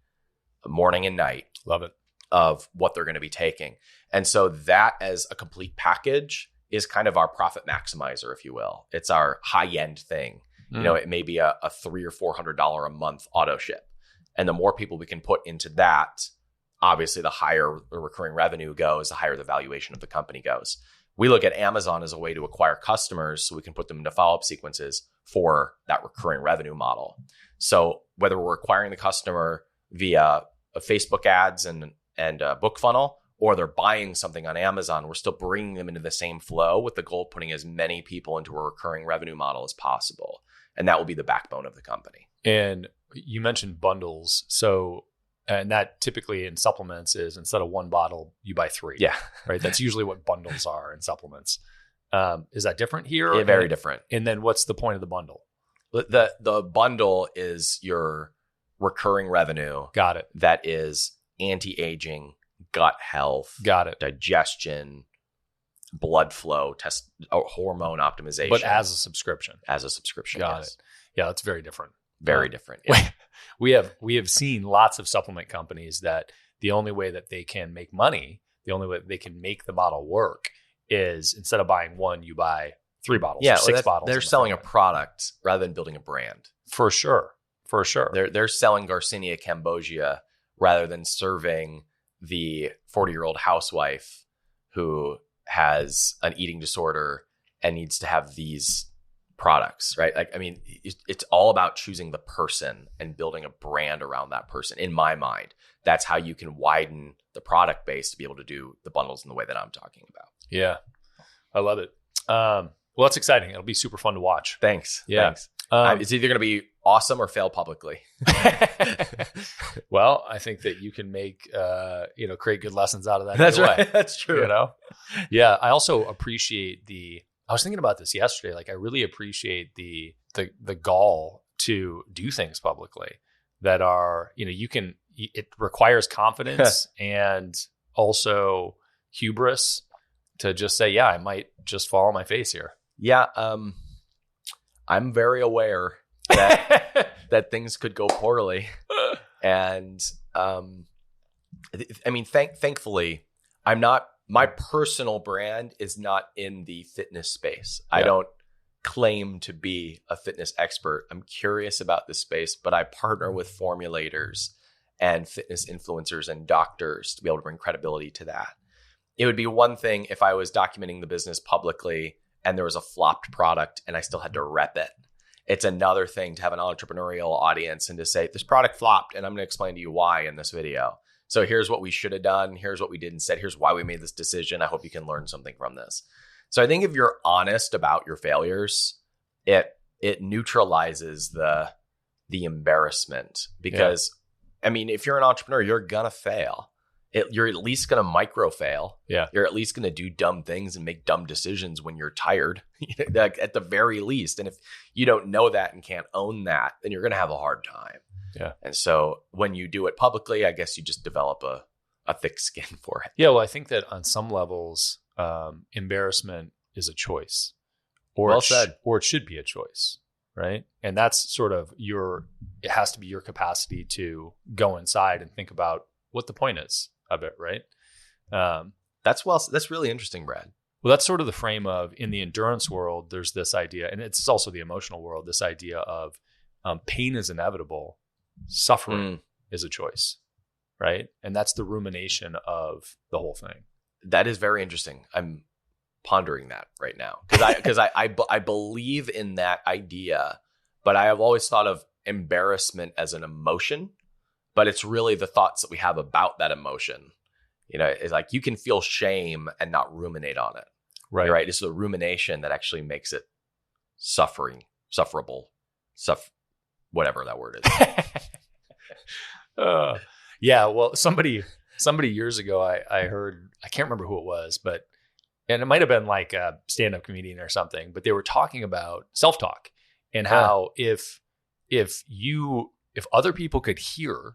morning and night. Love it. Of what they're going to be taking. And so that as a complete package is kind of our profit maximizer, if you will. It's our high-end thing. It may be a $300 or $400 a month auto ship. And the more people we can put into that, obviously the higher the recurring revenue goes, the higher the valuation of the company goes. We look at Amazon as a way to acquire customers so we can put them into follow-up sequences for that recurring revenue model. So whether we're acquiring the customer via a Facebook ads and a book funnel, or they're buying something on Amazon, we're still bringing them into the same flow with the goal of putting as many people into a recurring revenue model as possible. And that will be the backbone of the company. And you mentioned bundles. So, and that typically in supplements is instead of one bottle, you buy 3. Yeah. Right. That's usually what bundles are in supplements. Is that different here? Yeah, very different. And then what's the point of the bundle? The bundle is your recurring revenue. Got it. That is anti-aging, gut health. Got it. Digestion, blood flow, hormone optimization. But as a subscription. As a subscription. Got yes. it. Yeah, that's very different. Very different. Yeah. We have seen lots of supplement companies that the only way that they can make money, the only way that they can make the model work is instead of buying one, you buy 3 bottles or 6 bottles. They're selling a product rather than building a brand. For sure. For sure. They're selling Garcinia Cambogia rather than serving the 40-year-old housewife who has an eating disorder and needs to have these products, right? It's all about choosing the person and building a brand around that person. In my mind, that's how you can widen the product base to be able to do the bundles in the way that I'm talking about. Yeah, I love it. Well, that's exciting. It'll be super fun to watch. Thanks. Yeah. Thanks. It's either going to be awesome or fail publicly. Well, I think that you can make, create good lessons out of that. That's right. That's true. Yeah. I also appreciate I was thinking about this yesterday. Like I really appreciate the gall to do things publicly that are, it requires confidence and also hubris to just say, yeah, I might just fall on my face here. Yeah. I'm very aware that that things could go poorly. And thankfully, my personal brand is not in the fitness space. Yeah. I don't claim to be a fitness expert. I'm curious about this space, but I partner with formulators and fitness influencers and doctors to be able to bring credibility to that. It would be one thing if I was documenting the business publicly and there was a flopped product and I still had to rep it. It's another thing to have an entrepreneurial audience and to say, this product flopped and I'm going to explain to you why in this video. So here's what we should have done. Here's what we did instead. Here's why we made this decision. I hope you can learn something from this. So I think if you're honest about your failures, it neutralizes the embarrassment, because I mean, if you're an entrepreneur, you're gonna fail. You're at least gonna micro fail. Yeah. You're at least gonna do dumb things and make dumb decisions when you're tired, like at the very least. And if you don't know that and can't own that, then you're gonna have a hard time. Yeah. And so when you do it publicly, I guess you just develop a thick skin for it. Yeah. Well, I think that on some levels, embarrassment is a choice, or Well said. Or it should be a choice, right? And that's sort of it has to be your capacity to go inside and think about what the point is of it, right? That's really interesting, Brad. Well, that's sort of the frame of, in the endurance world, there's this idea, and it's also the emotional world, this idea of pain is inevitable, suffering is a choice, right? And that's the rumination of the whole thing. That is very interesting. I'm pondering that right now because I believe in that idea, but I have always thought of embarrassment as an emotion, but it's really the thoughts that we have about that emotion. You know, it's like you can feel shame and not ruminate on it. Right. Right. It's the rumination that actually makes it sufferable, whatever that word is. Yeah. Well, somebody years ago, I heard, I can't remember who it was, and it might have been like a stand-up comedian or something, but they were talking about self-talk and how if other people could hear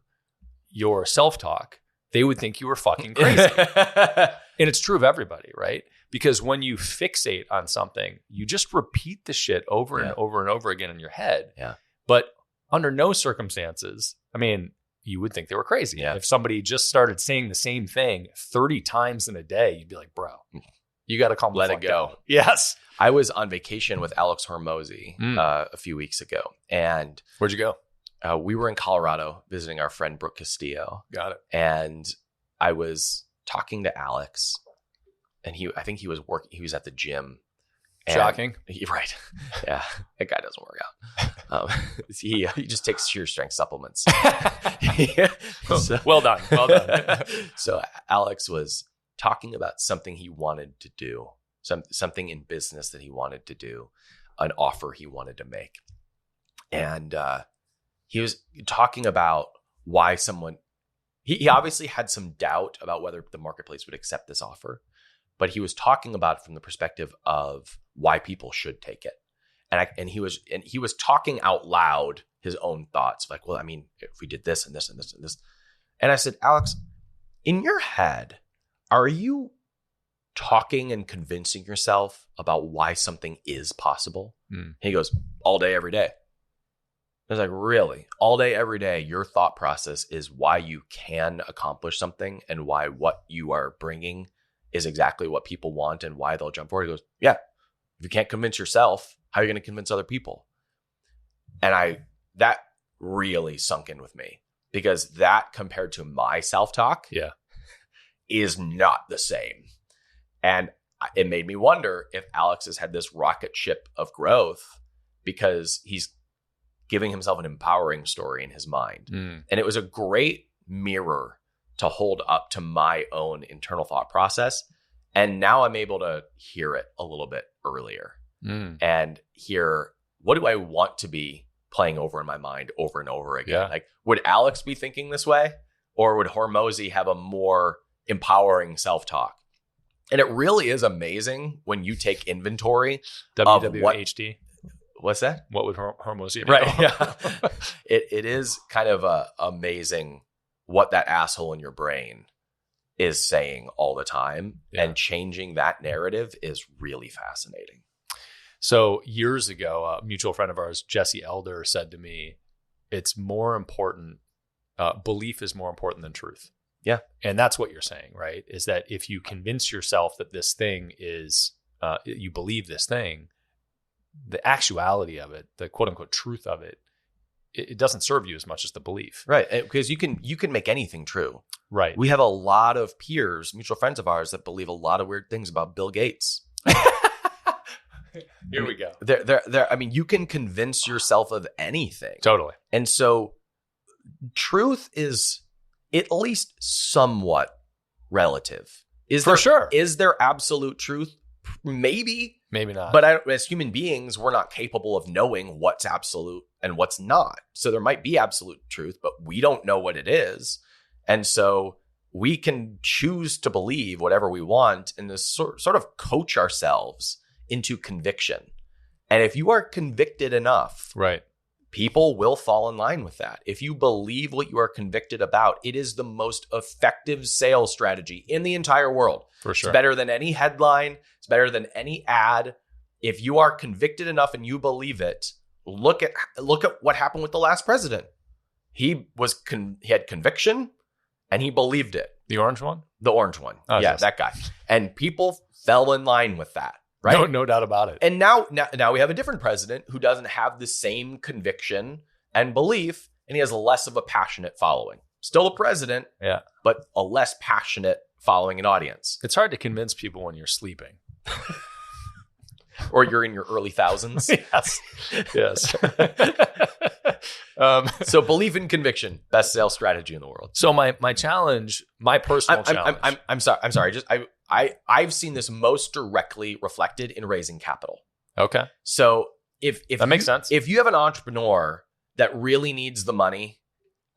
your self-talk, they would think you were fucking crazy. And it's true of everybody, right? Because when you fixate on something, you just repeat the shit over and over and over again in your head. Yeah. But under no circumstances, I mean, you would think they were crazy. Yeah. If somebody just started saying the same thing 30 times in a day, you'd be like, bro, you got to calm the fuck Let it go. down. Yes. I was on vacation with Alex Hormozy a few weeks ago. And where'd you go? We were in Colorado visiting our friend Brooke Castillo. Got it. And I was talking to Alex, and I think he was at the gym. Shocking. Right. Yeah. That guy doesn't work out. He just takes sheer strength supplements. Well done. Well done. So Alex was talking about something he wanted to do, something in business that he wanted to do, an offer he wanted to make. And he was talking about why he obviously had some doubt about whether the marketplace would accept this offer, but he was talking about it from the perspective of why people should take it. And he was talking out loud his own thoughts, like, well, I mean, if we did this and this and this and this. And I said, Alex, in your head, are you talking and convincing yourself about why something is possible? And he goes, all day, every day. I was like, really? All day, every day, your thought process is why you can accomplish something and why what you are bringing is exactly what people want and why they'll jump forward. He goes, yeah. If you can't convince yourself, how are you going to convince other people? And that really sunk in with me, because that compared to my self-talk is not the same. And it made me wonder if Alex has had this rocket ship of growth because he's giving himself an empowering story in his mind. And it was a great mirror to hold up to my own internal thought process. And now I'm able to hear it a little bit earlier and hear, what do I want to be playing over in my mind over and over again? Yeah. Like, would Alex be thinking this way, or would Hormozy have a more empowering self-talk? And it really is amazing when you take inventory of WWHD. What's that? What would Hormozy? Right. Yeah. It is kind of amazing what that asshole in your brain is saying all the time, and changing that narrative is really fascinating. So years ago, a mutual friend of ours, Jesse Elder, said to me, it's more important, belief is more important than truth. Yeah. And that's what you're saying, right? Is that if you convince yourself that this thing is, you believe this thing, the actuality of it, the quote unquote truth of it, it doesn't serve you as much as the belief. Right. Because you can make anything true. Right. We have a lot of peers, mutual friends of ours, that believe a lot of weird things about Bill Gates. Here we go. I mean, you can convince yourself of anything. Totally. And so truth is at least somewhat relative. Sure. Is there absolute truth? Maybe. Maybe not. But as human beings, we're not capable of knowing what's absolute and what's not. So there might be absolute truth, but we don't know what it is. And so we can choose to believe whatever we want and this sort of coach ourselves into conviction. And if you are convicted enough, right, people will fall in line with that. If you believe what you are convicted about, it is the most effective sales strategy in the entire world. For sure. It's better than any headline. It's better than any ad. If you are convicted enough and you believe it, look at what happened with the last president. He had conviction and he believed it. The orange one? The orange one. Oh, yeah, yes. that guy. And people fell in line with that. Right? No doubt about it. And now we have a different president who doesn't have the same conviction and belief, and he has less of a passionate following. Still a president, yeah, but a less passionate following and audience. It's hard to convince people when you're sleeping. Or you're in your early thousands. Yes. So belief and conviction, best sales strategy in the world. So my challenge, my personal challenge. I'm sorry. I've seen this most directly reflected in raising capital. Okay. So if that makes sense. If you have an entrepreneur that really needs the money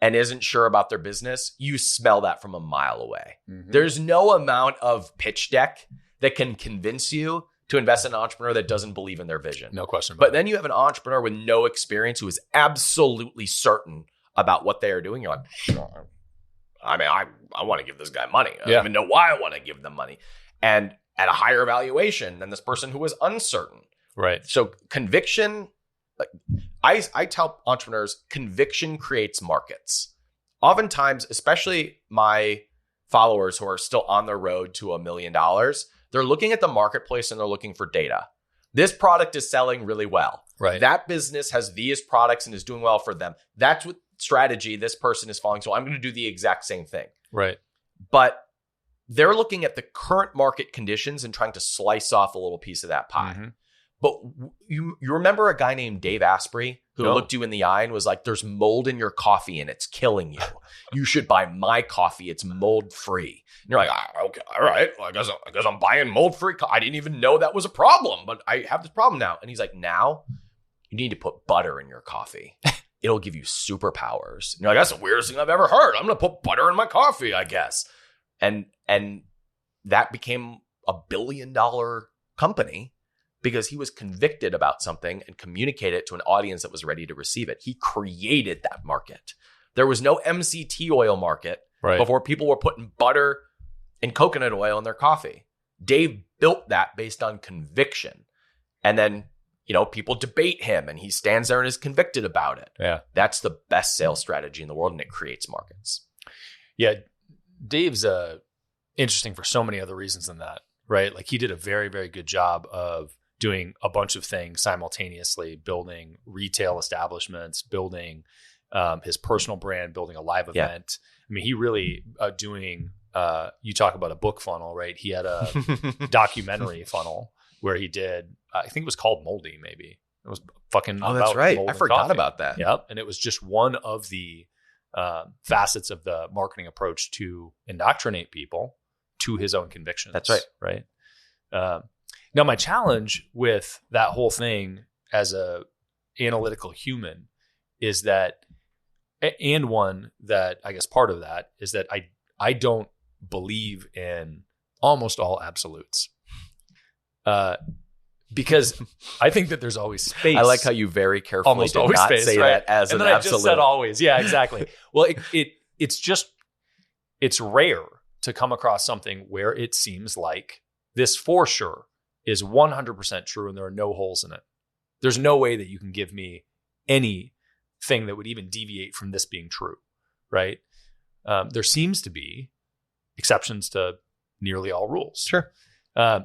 and isn't sure about their business, you smell that from a mile away. Mm-hmm. There's no amount of pitch deck that can convince you to invest in an entrepreneur that doesn't believe in their vision. No question. But then you have an entrepreneur with no experience who is absolutely certain about what they are doing. You're like, I mean, I want to give this guy money. I don't even know why I want to give them money. And at a higher valuation than this person who was uncertain. Right. So conviction, like I tell entrepreneurs, conviction creates markets. Oftentimes, especially my followers who are still on their road to $1 million, they're looking at the marketplace and they're looking for data. This product is selling really well. Right. That business has these products and is doing well for them. That's what strategy this person is following. So I'm going to do the exact same thing. Right. But they're looking at the current market conditions and trying to slice off a little piece of that pie. Mm-hmm. But you remember a guy named Dave Asprey who looked you in the eye and was like, there's mold in your coffee and it's killing you. You should buy my coffee. It's mold free. And you're like, okay, all right. Well, I guess I'm buying mold free. I didn't even know that was a problem, but I have this problem now. And he's like, now you need to put butter in your coffee. It'll give you superpowers. And you're like, that's the weirdest thing I've ever heard. I'm going to put butter in my coffee, I guess. And that became a $1 billion company because he was convicted about something and communicated it to an audience that was ready to receive it. He created that market. There was no MCT oil market before people were putting butter and coconut oil in their coffee. Dave built that based on conviction. And then, people debate him and he stands there and is convicted about it. Yeah. That's the best sales strategy in the world and it creates markets. Yeah. Dave's interesting for so many other reasons than that, right? Like he did a very, very good job of doing a bunch of things simultaneously, building retail establishments, building his personal brand, building a live event. I mean, he really doing, you talk about a book funnel, right? He had a documentary funnel where he did, I think it was called Moldy, maybe. It was fucking that's right. I forgot about that. Yep. And it was just one of the facets of the marketing approach to indoctrinate people to his own convictions. That's right. Right. Now, my challenge with that whole thing as a analytical human is that, and one that I guess part of that is that I don't believe in almost all absolutes. Because I think that there's always space. I like how you very carefully almost did always not space, say right? that as and an then absolute. I just said always. Yeah, exactly. Well, it's rare to come across something where it seems like this for sure is 100% true and there are no holes in it. There's no way that you can give me anything that would even deviate from this being true, right? There seems to be exceptions to nearly all rules. Sure.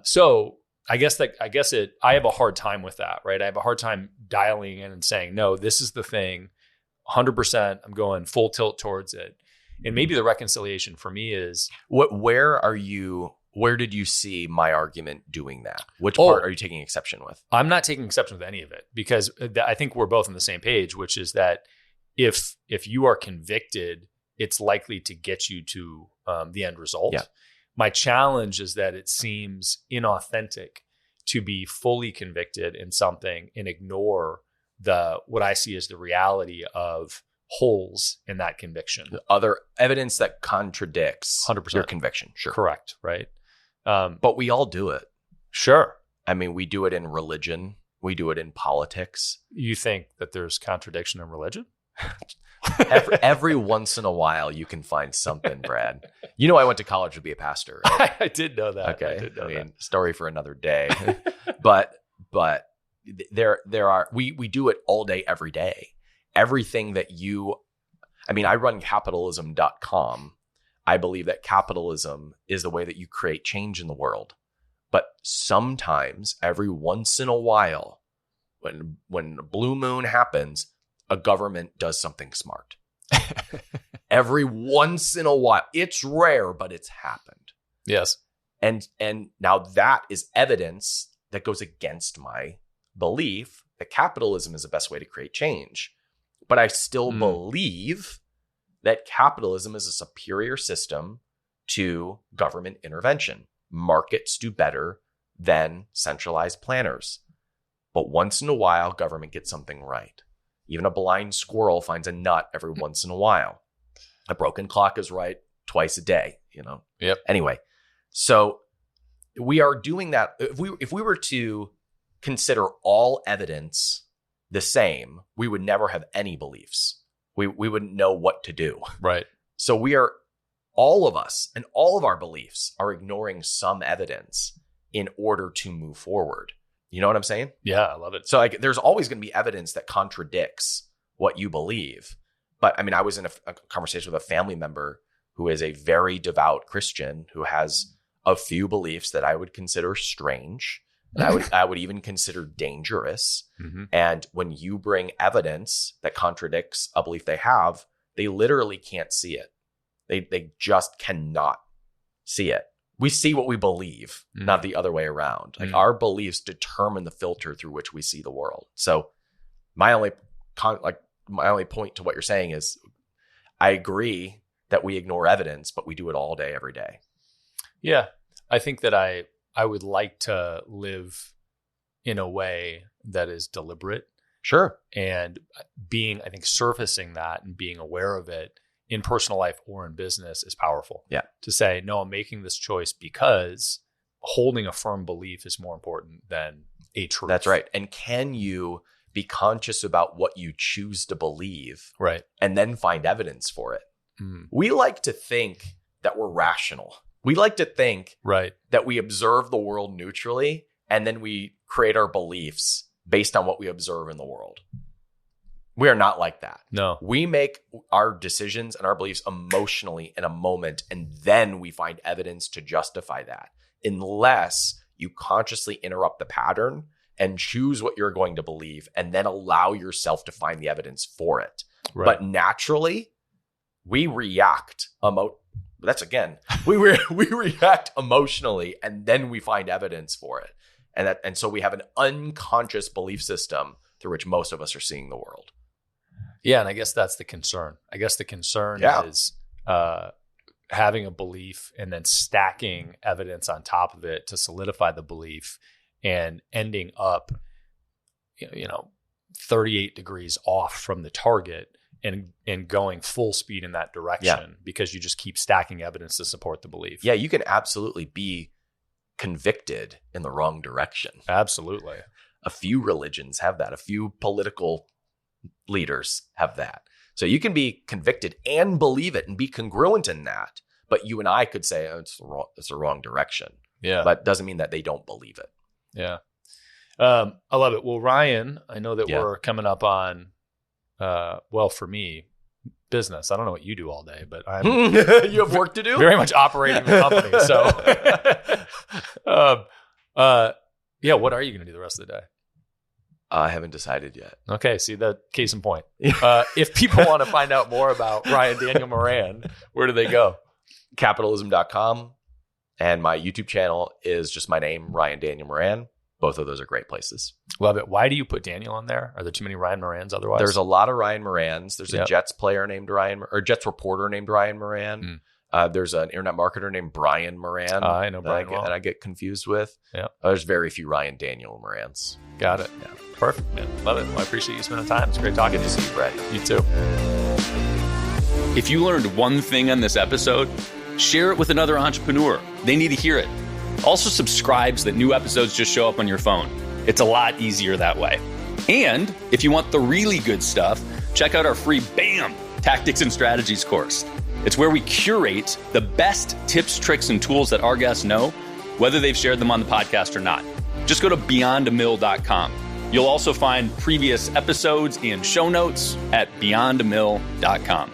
So I have a hard time with that, right? I have a hard time dialing in and saying, no, this is the thing, 100%. I'm going full tilt towards it. And maybe the reconciliation for me is where did you see my argument doing that? Which part are you taking exception with? I'm not taking exception with any of it because I think we're both on the same page, which is that if you are convicted it's likely to get you to the end result. Yeah. My challenge is that it seems inauthentic to be fully convicted in something and ignore what I see as the reality of holes in that conviction. Other evidence that contradicts 100%. your conviction. Sure. Correct. Right. But we all do it. Sure. I mean, we do it in religion. We do it in politics. You think that there's contradiction in religion? Every once in a while, you can find something, Brad. You know, I went to college to be a pastor, right? I did know that. Okay. I mean, story for another day. but there are, we do it all day, every day. Everything that I run capitalism.com. I believe that capitalism is the way that you create change in the world. But sometimes, every once in a while, when a blue moon happens, a government does something smart. Every once in a while. It's rare, but it's happened. Yes. And now that is evidence that goes against my belief that capitalism is the best way to create change. But I still believe that capitalism is a superior system to government intervention. Markets do better than centralized planners. But once in a while, government gets something right. Even a blind squirrel finds a nut every once in a while. A broken clock is right twice a day, you know? Yep. Anyway, so we are doing that. If we were to consider all evidence the same, we would never have any beliefs. We wouldn't know what to do. Right. So all of us and all of our beliefs are ignoring some evidence in order to move forward. You know what I'm saying? Yeah, I love it. So there's always going to be evidence that contradicts what you believe. But I mean, I was in a conversation with a family member who is a very devout Christian who has a few beliefs that I would consider strange. And I would even consider dangerous. Mm-hmm. And when you bring evidence that contradicts a belief they have, they literally can't see it. They just cannot see it. We see what we believe, not the other way around. Like our beliefs determine the filter through which we see the world. So my only point to what you're saying is I agree that we ignore evidence, but we do it all day, every day. Yeah. I think that I would like to live in a way that is deliberate. Sure. And I think surfacing that and being aware of it in personal life or in business is powerful. Yeah. To say, no, I'm making this choice because holding a firm belief is more important than a truth. That's right. And can you be conscious about what you choose to believe? Right. And then find evidence for it? We like to think that we're rational. We like to think that we observe the world neutrally and then we create our beliefs based on what we observe in the world. We are not like that. No. We make our decisions and our beliefs emotionally in a moment, and then we find evidence to justify that. Unless you consciously interrupt the pattern and choose what you're going to believe and then allow yourself to find the evidence for it. Right. But naturally, we react we react emotionally and then we find evidence for it. And so we have an unconscious belief system through which most of us are seeing the world. Yeah, and I guess that's the concern. I guess the concern is having a belief and then stacking evidence on top of it to solidify the belief and ending up, 38 degrees off from the target and going full speed in that direction because you just keep stacking evidence to support the belief. Yeah, you can absolutely be convicted in the wrong direction. Absolutely. A few religions have that. A few political leaders have that. So you can be convicted and believe it and be congruent in that. But you and I could say, it's the wrong direction. Yeah. But it doesn't mean that they don't believe it. Yeah. I love it. Well, Ryan, I know that we're coming up on, for me, business. I don't know what you do all day, but I'm you have work to do? Very much operating the company. So, what are you going to do the rest of the day? I haven't decided yet. Okay, see, the case in point. If people want to find out more about Ryan Daniel Moran, where do they go? Capitalism.com. And my YouTube channel is just my name, Ryan Daniel Moran. both of those are great places. Love it. Why do you put Daniel on there? Are there too many Ryan Morans otherwise? There's a lot of Ryan Morans. There's a Jets player named Ryan, or Jets reporter named Ryan Moran. There's an internet marketer named Brian Moran. I know Brian that I get confused with. Yeah. There's very few Ryan Daniel Morans. Got it. Yeah. Perfect, man. Love it. Well, I appreciate you spending time. It's great talking to you. See you, Brett. You too. If you learned one thing on this episode, share it with another entrepreneur. They need to hear it. Also subscribe so that new episodes just show up on your phone. It's a lot easier that way. And if you want the really good stuff, check out our free BAM! Tactics and Strategies course. It's where we curate the best tips, tricks, and tools that our guests know, whether they've shared them on the podcast or not. Just go to beyondamill.com. You'll also find previous episodes and show notes at beyondamill.com.